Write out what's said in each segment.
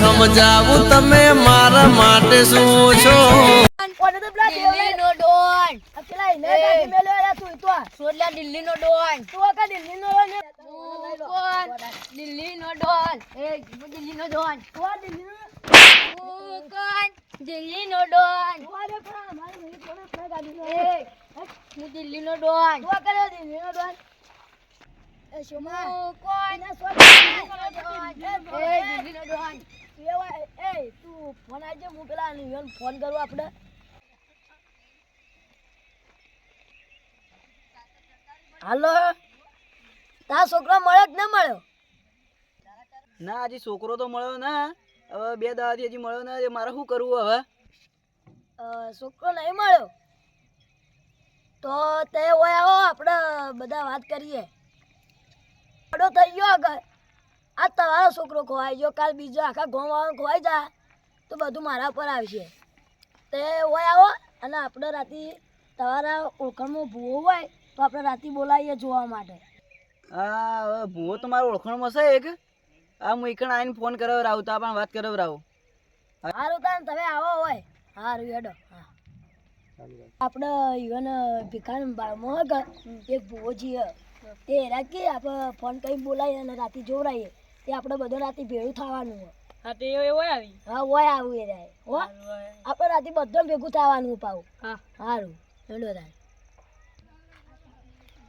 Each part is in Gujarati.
સમજાવું તમે મારા માટે શું છો દિલ્હીનો ડોન સોલા દિલ્હીનો ડોન દિલ્હીનો ડોન દિલ્હીનો ડોન દિલ્હીનો ડોન હું દિલ્હીનો ડોન ફોન કરું આપણે હાલો તારા છોકરો મળ્યો કે ના મળ્યો ના હજી છોકરો તો મળ્યો ને હવે 2 દાડાથી હજી મળ્યો ને મારે શું કરવું હવે છોકરો નહીં મળ્યો તો તે હોય આવો આપણે બધા વાત કરીએ પડો થઈ ગયો આગળ આ તમારો છોકરો ખોવાઈ ગયો કાલ બીજો આખા ગામ વાળો ખોવાઈ જાય તો બધું મારા પર આવશે તે હોય આવો અને આપણે રાતે તમારા ઓળખાણમાં ભૂવો હોય તો આપણે રાતે બોલાવીએ જોવા માટે હા હવે ભૂવો તો મારો ઓળખાણમાં છે એક આ હું એકણ આવીને ફોન કરાવરાવું તો પણ વાત કરાવરાવું સારું તાન તમે આવો હોય સારું હેડો હા આપણે ઈવન ભીખાન બાળમાં હગ એક ભૂવો છીએ તે રાખી આપણે ફોન કરી બોલાવીએ અને રાતે જોવરાઈએ તે આપણે બધો રાતે ભેળું થવાનું હોય હા તે હોય આવી હા હોય આવું એ રાય હો આપણે રાતે બધો ભેગું થવાનું પાવું હા સારું હેડો રાય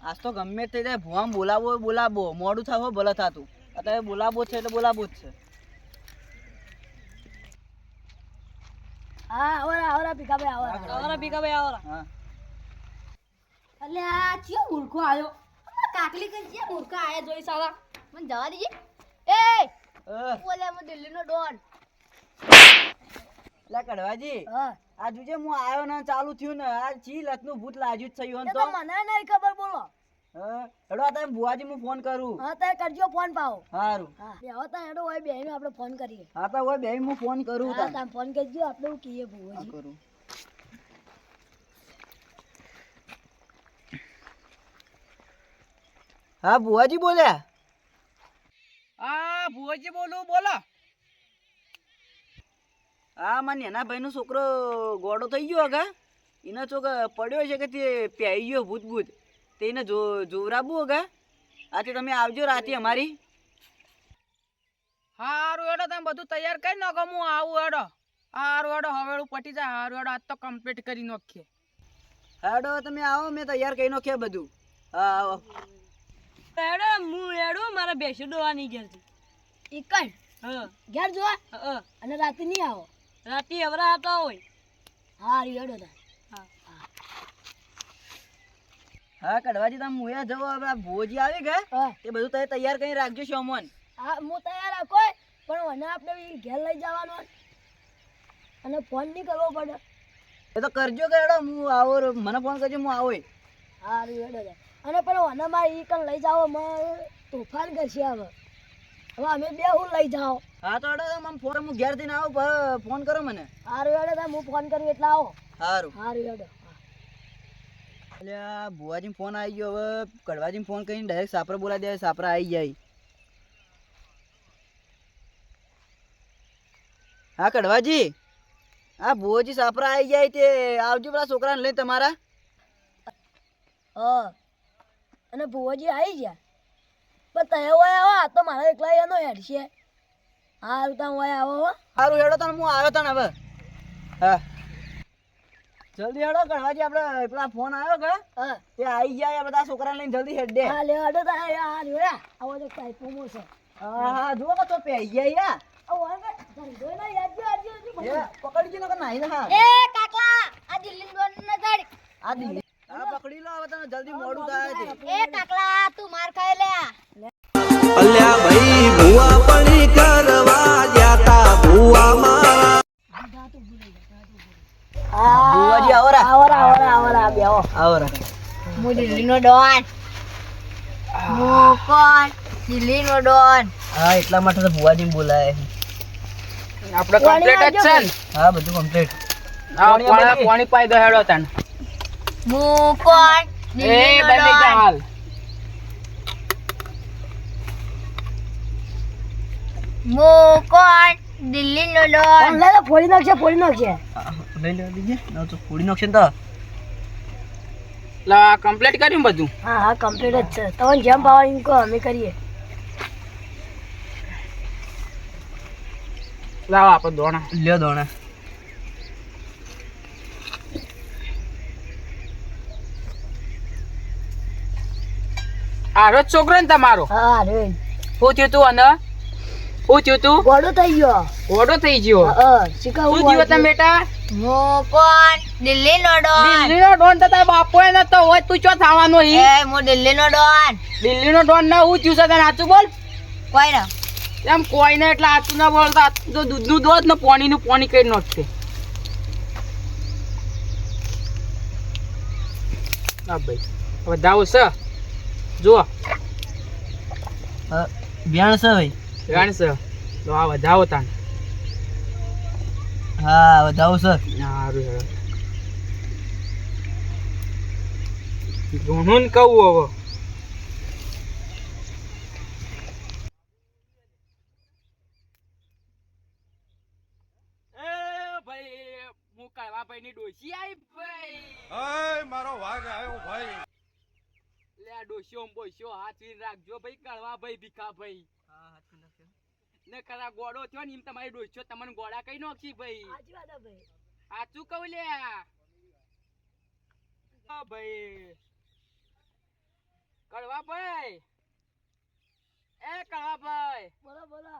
આજ તો ગમે તે જાય ભૂવામાં બોલાવો બોલાવો મોડું થાવ ભલે થાતું અત્યારે બોલાવો છે એટલે બોલાવો જ છે હા આવરા ભીખાભાઈ આવરા ભીખાભાઈ આવરા હા એટલે આ ચિયો મૂર્ખો આવ્યો કાકલી કઈ ચિયા મૂર્ખો આયા જોઈ સાલા મને જવા દીજે એ બોલે હું દિલ્હીનો ડોન લા કડવાજી હા આ જોજે હું આવ્યો ને ચાલુ થયું ને આ ચી લતનું ભૂત લાજ્યું જ થયું એ તો તો મને નહીં ખબર બોલો હા હેડો આ તમે બુઆજી હું ફોન કરું હા તે કરજો ફોન પાવો સારું હા બેહો તા હેડો હોય બેહીને આપણે ફોન કરીએ હા તો હવે બે હું ફોન કરું હા તમે ફોન કરજો આપણે હું કહીએ હા, ભૂવોજી કરું હા બુઆજી બોલ્યા હા ભુવાજી બોલું બોલો હા મારા નાના ભાઈનો છોકરો ગોડો થઈ ગયો હગા એને ચોક પડ્યો છે કે તે પ્યાઈ ગયો ભૂત ભૂત તેને જોવરાબું હગા આથી તમે આવજો રાતે અમારી હારું હેડો તમે બધું તૈયાર કરી નાખો હું આવું હેડો હારું હેડો હવેળું પટી જાય હારું હેડો આજ તો કમ્પ્લીટ કરી નાખીએ હેડો તમે આવો મેં તૈયાર કરી નાખ્યા બધું હા આવો હેડો હું હેડો મારા બેસી ડોવાની ઘેરથી ઈકણ હા ઘેર જો હા અને રાતે નહીં આવો રાતે અવરા હતા હોય હા હેડો તા હા કડવાજી તમે મુયા જવો હવે આ ભોજી આવી ગયા હા એ બધું તમે તૈયાર કરી રાખજો શોમન હા હું તૈયાર રાખો પણ મને આપણે ઘેર લઈ જવાનો અને ફોન નહીં કરવો પડે એ તો કરજો કે હેડો હું આવો મને ફોન કરજો હું આવો હા હેડો તા અને પણ મને મારે ઈ કણ લઈ જાઓ મારે તોફાન કરશે હવે હવે અમે બે હું લઈ જાઓ હા તો હેડો મને ફોન હું ઘેર થઈને આવો ફોન કરો મને સારું હેડો તા હું ફોન કરું એટલે આવો સારું સારું હેડો એટલે આ ભુવાજી ફોન આવી ગયો હવે કડવાજી ફોન કરીને ડાયરેક્ટ સાપરા બોલાવી દે સાપરા આવી જાય હા કડવાજી હા ભુવાજી સાપરા આવી જાય તે આવજો પેલા છોકરાને લઈ તમારા હા અને ભુવાજી આવી ગયા પણ તય હોય આવો આ તો મારા એકલા એનો હેડ છે સારું તમે હોય આવો હો સારું હેડો તને હું આવ્યો તને હવે હા જલ્દી હેડો કડવાજી આપણે પેલા ફોન આવ્યો કે હા તે આવી જાય બધા છોકરાને લઈને જલ્દી હેડ દે હા લે હેડો તા આ જોયા આવો તો કઈ પ્રમોશન હા હા જુઓ કે તો પે ગયા યા આવો આગળ ધંધો ના યાદ જો એ પકડી ગયો કે નહીં ને હા એ કાકા આ દિલ્હી ડોન ન ગાડી આ દી હા પકડી લો હવે તને જલ્દી મોડું થાય છે એ કાકલા તું માર ખાઈ લે અલ્યા ભાઈ ભૂવા પડી કરવા જાતા ભૂવા મારા ભુવાજી આવરા આવરા બેહો આવરા હું દિલ્હીનો ડોન હું કોણ દિલ્હીનો ડોન હા એટલા માટે તો ભુવાજી બોલાય આપણે કમ્પ્લીટ જ છે ને હા બધું કમ્પ્લીટ પાણી પાઈ દો હેડો તને હું કોણ એ દિલ્હીનો બની જા ડોન હાલ હું કોણ દિલ્હીનો ડોન. લે લે ફોડી નાખશે ફોડી નાખશે લઈ લેવા દીજે ના તો ફોડી નાખશે ને તો લા કમ્પ્લીટ કર્યું બધું. હા હા કમ્પ્લીટ જ છે તમને જેમ ભાવે એમ કહો અમે કરીએ લાવો આપણે દોણા. લ્યો દોણા આરો જ છોકરો ને તમારો. હા રે શું થયું તું અને શું થયું તું? ગોળો થઈ ગયો ઓડો થઈ ગયો. હા શીખા શું થયું તમે બેટા? હું કોણ? દિલ્હીનો ડોન. દિલ્હીનો ડોન તો તારા બાપો એ નતો હોય, તું ચો થવાનો હી? હું દિલ્હીનો ડોન. દિલ્હીનો ડોન ના હું થયું છે તને સાચું બોલ. કોઈ ના. એમ કોઈને એટલે સાચું ના બોલતા. તો દૂધનું દૂધ ને પાણીનું પાણી કરી નાખશે. હા ભાઈ હવે જાવ છે જુઓ વ્યાણ છે ભાઈ જાણ છે તો આ વધાવો તાન. હા વધાવો છે સારું હેડો ઘણું ને કહું હવે. ભાઈ હું કળવા ભાઈ ની ડોશી આવી ભાઈ. મારો વાઘ આવ્યો ભાઈ. લે આ ડોશીઓ બોશીઓ હાથ વીર રાખજો ભાઈ. કળવા ભાઈ ભીખા ભાઈ ને કરા ગોળો થયો ને એમ તમારી ડોશીઓ તમને ગોળા કઈ નાખી ભાઈ. સાચી વાત હે ભાઈ સાચું કહું લે. હા ભાઈ કળવા ભાઈ એ કળવા ભાઈ બોલો બોલો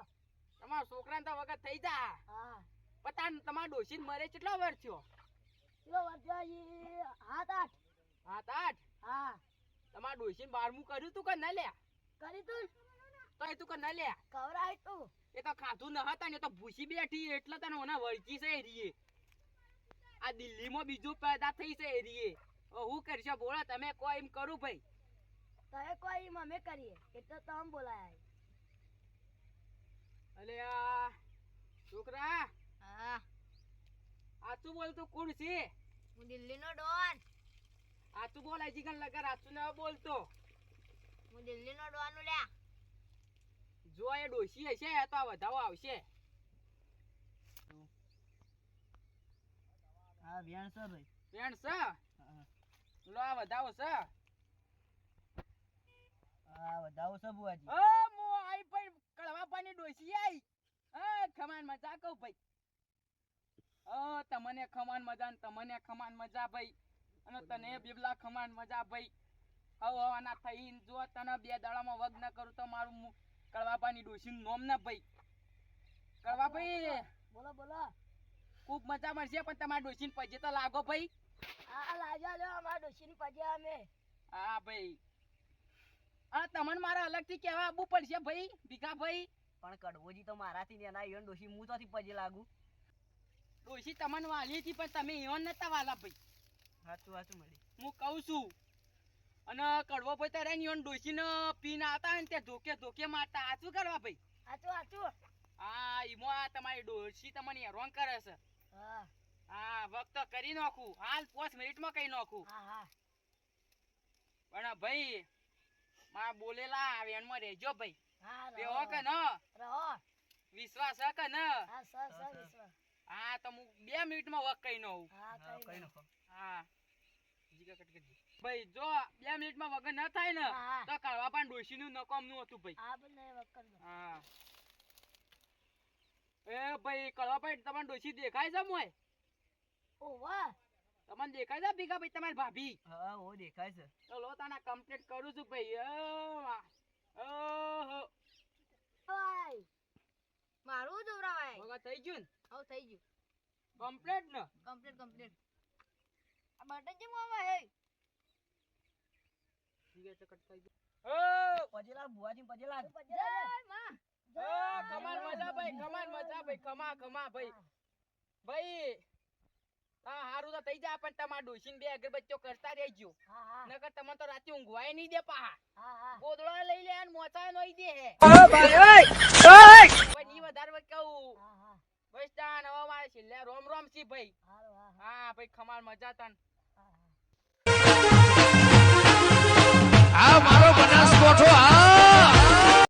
તમારા છોકરાને તો વખત થઈ જા. હા પતા તમારા ડોશી મરે કેટલો વાર થયો? કિલો વાગ્યા 7-8 સાત આઠ. હા તમારા ડોશી 12મું કર્યું તું કે ના લે? કરી તું તો એ તું કે ના લે? કવરાય તું એ તો ખાધું ન હતા ને તો ભૂસી બેઠી એટલે તને ઓના વળગી છે એરીએ. આ દિલ્હીમાં બીજું પેદા થઈ છે એરીએ. હું કરશો બોલો તમે કોઈ એમ કરું ભાઈ. તમે કોઈ અમે કરીએ એટલે તમે બોલાયા અલે આ છોકરા હા આતું બોલતું કોણ છે? હું દિલ્હીનો ડોન. આતું બોલ હજી કન લગા આતું ન બોલતો. હું દિલ્હીનો ડોન લ્યા. જો એ ડોશી હશે તો આ વધાવો આવશે. હા વ્યાણ છે ભાઈ બેન છે લો આ વધાવો છે. હા વધાવો છે બુઆજી મો આઈ ભાઈ કળવા પાની ડોશી આઈ. ખમાન મજા કહું ભાઈ. તમને ખમાન મજા ને તમને ખમાન મજા ભાઈ. અને તને બેબલા ખમાન મજા ભાઈ. હવાના થઈને જો તને 2 દાડામાં વગ ન કરું તો મારું કળવાપાની ડોશીનું નામ ના ભાઈ. કળવા ભાઈ બોલો બોલો ખૂબ મજા મળશે પણ તમારા ડોશીને પજે તો લાગો ભાઈ. આ લાજા લ્યો અમારા ડોશીની પજ્યા અમે હા ભાઈ તમને મારા અલગથી કહેવા આવવું પડશે ભાઈ ભીખા ભાઈ. પણ કડવોજી તો મારાથી ને એના ઈવન ડોશી હું તોથી પજે લાગુ. ડોશી તમને વાલી હતી પણ તમે એવા નતા વાલા ભાઈ. સાચું સાચું મળી હું કહું છું. અને કડવો ભાઈ તારે ઈવન ડોશીને પીને આવતા ને તે ધોકે ધોકે મારતા. સાચું કરવા ભાઈ? સાચું સાચું હા ઈમો તમારી ડોશી તમને હેરાન કરે છે. હા હા વખત કરી નાખું હાલ 5 મિનિટમાં કઈ નાખું. હા હા પણ ભાઈ મારા બોલેલા વેનમાં રહેજો ભાઈ. હા બેહો કે ન? રહો વિશ્વાસ હે કે ન? હા સર વિશ્વાસ હા તો હું 2 મિનિટમાં વખ કઈ નાખું. હા કઈ નાખો હા ભાઈ જો 2 મિનિટમાં વગર ન થાય ને હા. તો કળવા પણ ડોશીનું નકામનું હતું ભાઈ. આ બંને વકર દો હા એ ભાઈ કળવા ભાઈ તમને ડોશી દેખાય છે મોય? ઓ વાહ તમને દેખાય છે ભીખા ભાઈ તમારી ભાભી? હા ઓ દેખાય છે તો લો તાના કમ્પ્લીટ કરું છું ભાઈ. ભાઈ મારું દોરાવાય. વગર થઈ ગયું ને? હવે થઈ ગયું. કમ્પ્લીટ ને? કમ્પ્લીટ. આ બટન કેમ આવે હે? ઠીક છે કટ થઈ ગયું. પજેલા બુઆજી પજેલા જય માં. કમાલ મજા ભાઈ કમાલ મજા ભાઈ ખમા ખમા ભાઈ. ભાઈ હા હારું તો થઈ જાય પણ તમારા ડોશીને 2 અગરબત્તીઓ કરતા રહેજો. હા હા નકર તમે તો રાતે ઊંઘવાય નહીં દે પાહા. હા હા ગોદડો લઈ લે અને મોચા નોઈ દે હે. ભાઈ ની વધારે કહું હા હા બસ તાન હવે મારે છેલ્લે રોમ રોમ સી ભાઈ. હારું હા હા ભાઈ ખમાલ મજા તાન. હા આ મારો બનાસકોઠો